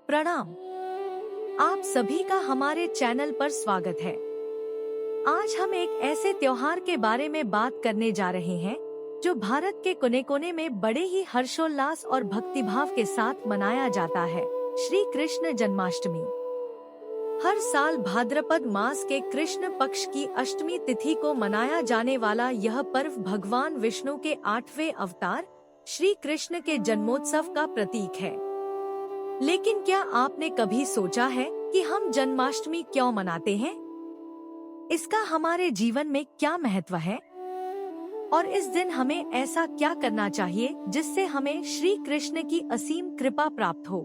प्रणाम। आप सभी का हमारे चैनल पर स्वागत है। आज हम एक ऐसे त्योहार के बारे में बात करने जा रहे हैं जो भारत के कोने कोने में बड़े ही हर्षोल्लास और भक्तिभाव के साथ मनाया जाता है, श्री कृष्ण जन्माष्टमी। हर साल भाद्रपद मास के कृष्ण पक्ष की अष्टमी तिथि को मनाया जाने वाला यह पर्व भगवान विष्णु के 8वें अवतार श्री कृष्ण के जन्मोत्सव का प्रतीक है। लेकिन क्या आपने कभी सोचा है कि हम जन्माष्टमी क्यों मनाते हैं? इसका हमारे जीवन में क्या महत्व है? और इस दिन हमें ऐसा क्या करना चाहिए जिससे हमें श्री कृष्ण की असीम कृपा प्राप्त हो?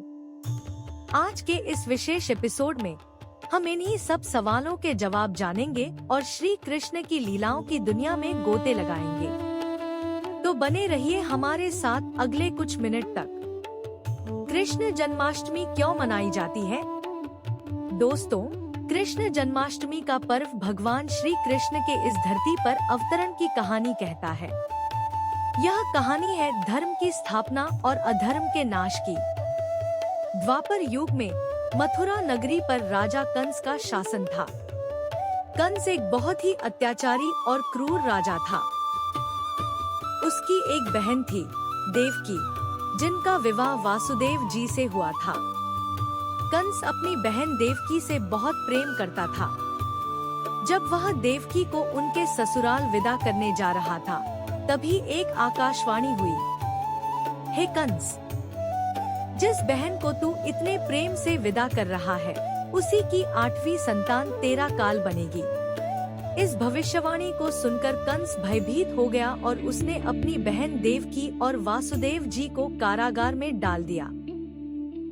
आज के इस विशेष एपिसोड में हम इन्हीं सब सवालों के जवाब जानेंगे और श्री कृष्ण की लीलाओं की दुनिया में गोते लगाएंगे। तो बने रहिए हमारे साथ अगले कुछ मिनट तक। कृष्ण जन्माष्टमी क्यों मनाई जाती है? दोस्तों, कृष्ण जन्माष्टमी का पर्व भगवान श्री कृष्ण के इस धरती पर अवतरण की कहानी कहता है। यह कहानी है धर्म की स्थापना और अधर्म के नाश की। द्वापर युग में मथुरा नगरी पर राजा कंस का शासन था। कंस एक बहुत ही अत्याचारी और क्रूर राजा था। उसकी एक बहन थी, देवकी, जिनका विवाह वासुदेव जी से हुआ था। कंस अपनी बहन देवकी से बहुत प्रेम करता था। जब वह देवकी को उनके ससुराल विदा करने जा रहा था, तभी एक आकाशवाणी हुई, हे कंस, जिस बहन को तू इतने प्रेम से विदा कर रहा है, उसी की 8वीं संतान तेरा काल बनेगी। इस भविष्यवाणी को सुनकर कंस भयभीत हो गया और उसने अपनी बहन देवकी और वासुदेव जी को कारागार में डाल दिया।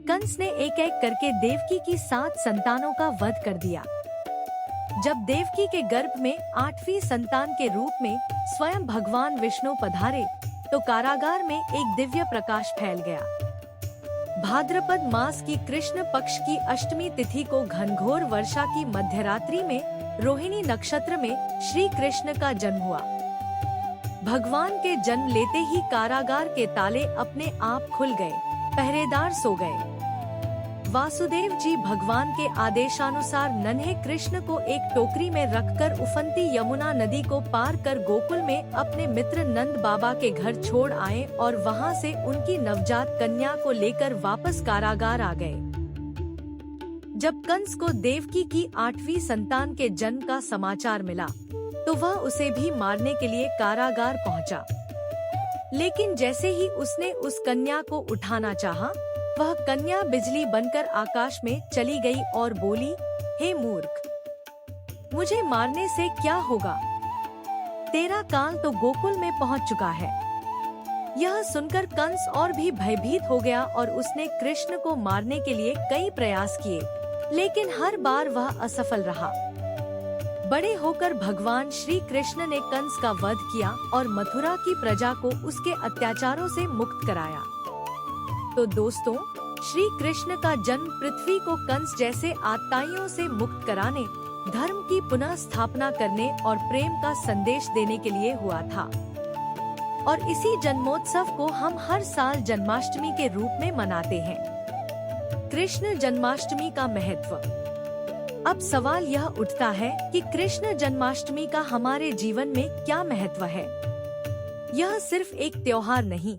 कंस ने एक एक करके देवकी की 7 संतानों का वध कर दिया। जब देवकी के गर्भ में 8वीं संतान के रूप में स्वयं भगवान विष्णु पधारे, तो कारागार में एक दिव्य प्रकाश फैल गया। भाद्रपद मास की कृष्ण पक्ष की अष्टमी तिथि को घनघोर वर्षा की मध्यरात्रि में रोहिणी नक्षत्र में श्री कृष्ण का जन्म हुआ। भगवान के जन्म लेते ही कारागार के ताले अपने आप खुल गए, पहरेदार सो गए। वासुदेव जी भगवान के आदेशानुसार नन्हे कृष्ण को एक टोकरी में रखकर उफनती यमुना नदी को पार कर गोकुल में अपने मित्र नंद बाबा के घर छोड़ आए और वहां से उनकी नवजात कन्या को लेकर वापस कारागार आ गए। जब कंस को देवकी की 8वीं संतान के जन्म का समाचार मिला, तो वह उसे भी मारने के लिए कारागार पहुंचा। लेकिन जैसे ही उसने उस कन्या को उठाना चाहा, वह कन्या बिजली बनकर आकाश में चली गई और बोली, हे मूर्ख, मुझे मारने से क्या होगा? तेरा काल तो गोकुल में पहुंच चुका है। यह सुनकर कंस और भी भयभीत हो गया और उसने कृष्ण को मारने के लिए कई प्रयास किए, लेकिन हर बार वह असफल रहा। बड़े होकर भगवान श्री कृष्ण ने कंस का वध किया और मथुरा की प्रजा को उसके अत्याचारों से मुक्त कराया। तो दोस्तों, श्री कृष्ण का जन्म पृथ्वी को कंस जैसे आतताइयों से मुक्त कराने, धर्म की पुनः स्थापना करने और प्रेम का संदेश देने के लिए हुआ था। और इसी जन्मोत्सव को हम हर साल जन्माष्टमी के रूप में मनाते हैं। कृष्ण जन्माष्टमी का महत्व। अब सवाल यह उठता है कि कृष्ण जन्माष्टमी का हमारे जीवन में क्या महत्व है? यह सिर्फ एक त्योहार नहीं,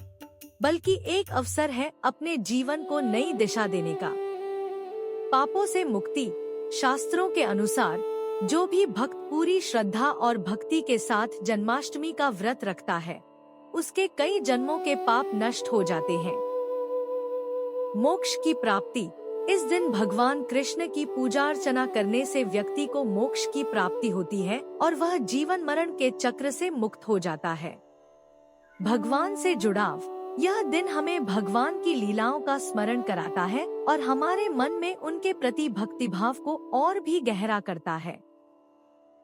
बल्कि एक अवसर है अपने जीवन को नई दिशा देने का। पापों से मुक्ति। शास्त्रों के अनुसार जो भी भक्त पूरी श्रद्धा और भक्ति के साथ जन्माष्टमी का व्रत रखता है, उसके कई जन्मों के पाप नष्ट हो जाते हैं। मोक्ष की प्राप्ति। इस दिन भगवान कृष्ण की पूजा अर्चना करने से व्यक्ति को मोक्ष की प्राप्ति होती है और वह जीवन मरण के चक्र से मुक्त हो जाता है। भगवान से जुड़ाव। यह दिन हमें भगवान की लीलाओं का स्मरण कराता है और हमारे मन में उनके प्रति भक्तिभाव को और भी गहरा करता है।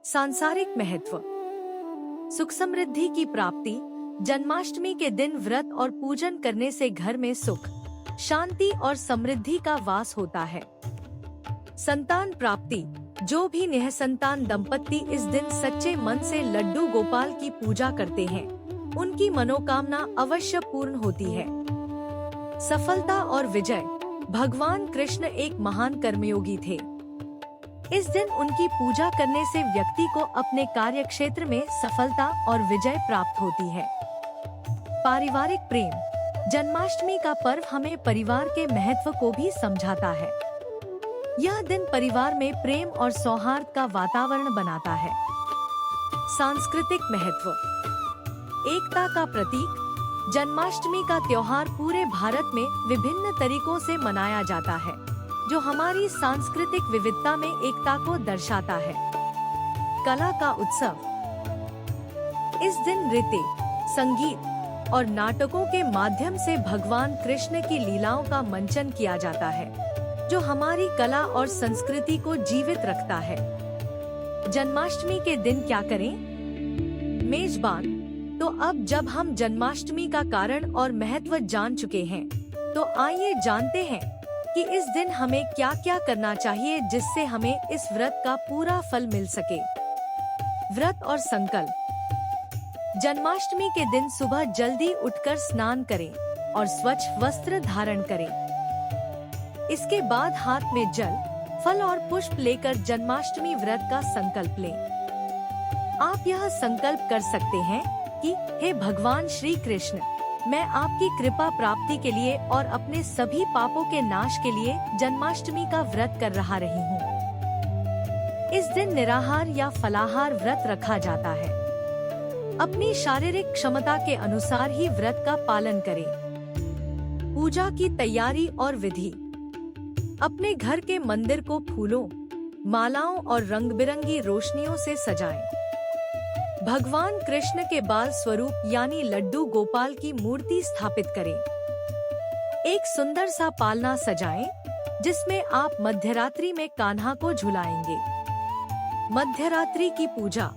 सांसारिक महत्व। सुख समृद्धि की प्राप्ति। जन्माष्टमी के दिन व्रत और पूजन करने से घर में सुख, शांति और समृद्धि का वास होता है। संतान प्राप्ति। जो भी निःसंतान दंपत्ति इस दिन सच्चे मन से लड्डू गोपाल की पूजा करते हैं, उनकी मनोकामना अवश्य पूर्ण होती है। सफलता और विजय। भगवान कृष्ण एक महान कर्मयोगी थे। इस दिन उनकी पूजा करने से व्यक्ति को अपने कार्य क्षेत्र में सफलता और विजय प्राप्त होती है। पारिवारिक प्रेम। जन्माष्टमी का पर्व हमें परिवार के महत्व को भी समझाता है। यह दिन परिवार में प्रेम और सौहार्द का वातावरण बनाता है। सांस्कृतिक महत्व। एकता का प्रतीक। जन्माष्टमी का त्योहार पूरे भारत में विभिन्न तरीकों से मनाया जाता है, जो हमारी सांस्कृतिक विविधता में एकता को दर्शाता है। कला का उत्सव। इस दिन नृत्य, संगीत और नाटकों के माध्यम से भगवान कृष्ण की लीलाओं का मंचन किया जाता है, जो हमारी कला और संस्कृति को जीवित रखता है। जन्माष्टमी के दिन क्या करें? मेजबान। तो अब जब हम जन्माष्टमी का कारण और महत्व जान चुके हैं, तो आइए जानते हैं कि इस दिन हमें क्या क्या करना चाहिए जिससे हमें इस व्रत का पूरा फल मिल सके। व्रत और संकल्प। जन्माष्टमी के दिन सुबह जल्दी उठकर स्नान करें और स्वच्छ वस्त्र धारण करें। इसके बाद हाथ में जल, फल और पुष्प लेकर जन्माष्टमी व्रत का संकल्प लें। आप यह संकल्प कर सकते हैं कि हे भगवान श्री कृष्ण, मैं आपकी कृपा प्राप्ति के लिए और अपने सभी पापों के नाश के लिए जन्माष्टमी का व्रत कर रही हूँ। इस दिन निराहार या फलाहार व्रत रखा जाता है। अपनी शारीरिक क्षमता के अनुसार ही व्रत का पालन करें। पूजा की तैयारी और विधि। अपने घर के मंदिर को फूलों, मालाओं और रंग बिरंगी रोशनियों से सजाएं। भगवान कृष्ण के बाल स्वरूप यानी लड्डू गोपाल की मूर्ति स्थापित करें। एक सुंदर सा पालना सजाएं, जिसमें आप मध्यरात्रि में कान्हा को झुलाएंगे। मध्यरात्रि की पूजा।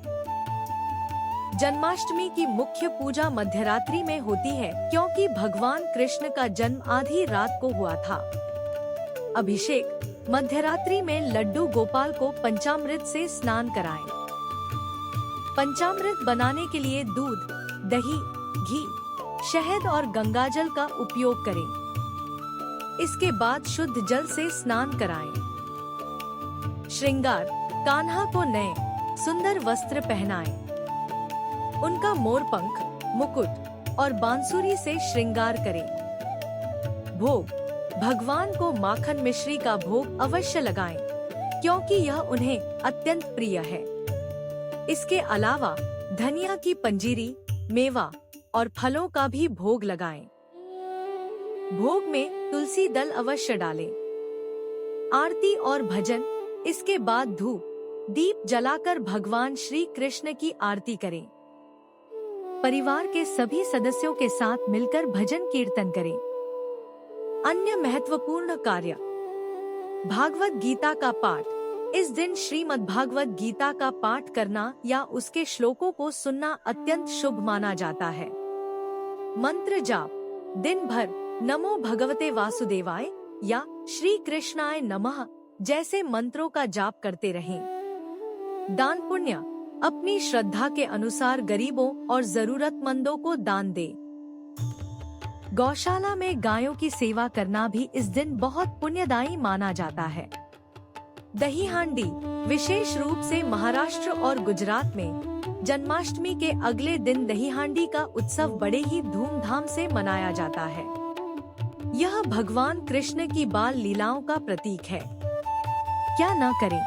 जन्माष्टमी की मुख्य पूजा मध्यरात्रि में होती है, क्योंकि भगवान कृष्ण का जन्म आधी रात को हुआ था। अभिषेक। मध्यरात्रि में लड्डू गोपाल को पंचामृत से स्नान कराएं। पंचामृत बनाने के लिए दूध, दही, घी, शहद और गंगाजल का उपयोग करें। इसके बाद शुद्ध जल से स्नान कराएं। श्रृंगार। कान्हा को नए सुंदर वस्त्र पहनाएं। उनका मोरपंख, मुकुट और बांसुरी से श्रृंगार करें। भोग। भगवान को माखन मिश्री का भोग अवश्य लगाएं, क्योंकि यह उन्हें अत्यंत प्रिय है। इसके अलावा धनिया की पंजीरी, मेवा और फलों का भी भोग लगाएं। भोग में तुलसी दल अवश्य डालें। आरती और भजन। इसके बाद धूप, दीप जलाकर भगवान श्री कृष्ण की आरती करें। परिवार के सभी सदस्यों के साथ मिलकर भजन कीर्तन करें। अन्य महत्वपूर्ण कार्य। भागवत गीता का पाठ। इस दिन श्रीमद् भागवत गीता का पाठ करना या उसके श्लोकों को सुनना अत्यंत शुभ माना जाता है। मंत्र जाप। दिन भर नमो भगवते वासुदेवाय या श्री कृष्णाय नमः जैसे मंत्रों का जाप करते रहें। दान पुण्य। अपनी श्रद्धा के अनुसार गरीबों और जरूरतमंदों को दान दे। गौशाला में गायों की सेवा करना भी इस दिन बहुत पुण्यदायी माना जाता है। दही हांडी। विशेष रूप से महाराष्ट्र और गुजरात में जन्माष्टमी के अगले दिन दही हांडी का उत्सव बड़े ही धूमधाम से मनाया जाता है। यह भगवान कृष्ण की बाल लीलाओं का प्रतीक है। क्या न करें?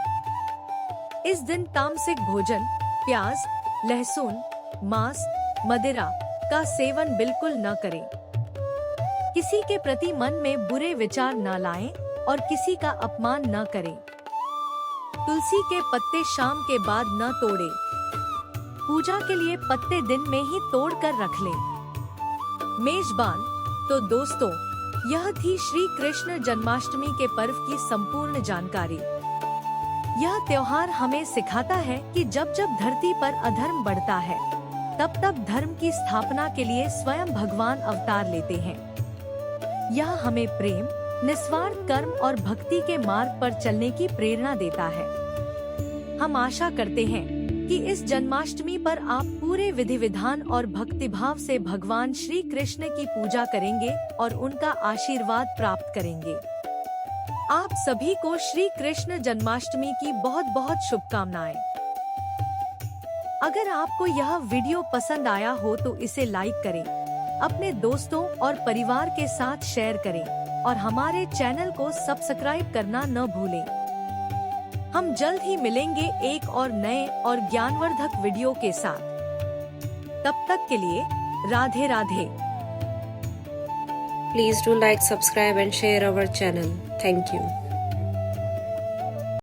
इस दिन तामसिक भोजन, प्याज, लहसुन, मांस, मदिरा का सेवन बिल्कुल न करें। किसी के प्रति मन में बुरे विचार न लाएं और किसी का अपमान न करें। तुलसी के पत्ते शाम के बाद न तोड़ें। पूजा के लिए पत्ते दिन में ही तोड़ कर रख लें। मेजबान। तो दोस्तों, यह थी श्री कृष्ण जन्माष्टमी के पर्व की संपूर्ण जानकारी। यह त्योहार हमें सिखाता है कि जब जब धरती पर अधर्म बढ़ता है, तब तब धर्म की स्थापना के लिए स्वयं भगवान अवतार लेते हैं। यह हमें प्रेम, निस्वार्थ कर्म और भक्ति के मार्ग पर चलने की प्रेरणा देता है। हम आशा करते हैं कि इस जन्माष्टमी पर आप पूरे विधि विधान और भक्तिभाव से भगवान श्री कृष्ण की पूजा करेंगे और उनका आशीर्वाद प्राप्त करेंगे। आप सभी को श्री कृष्ण जन्माष्टमी की बहुत बहुत शुभकामनाएं। अगर आपको यह वीडियो पसंद आया हो तो इसे लाइक करें, अपने दोस्तों और परिवार के साथ शेयर करें और हमारे चैनल को सब्सक्राइब करना न भूलें। हम जल्द ही मिलेंगे एक और नए और ज्ञानवर्धक वीडियो के साथ। तब तक के लिए Radhe Radhe. Please do like, subscribe and share our channel. Thank you.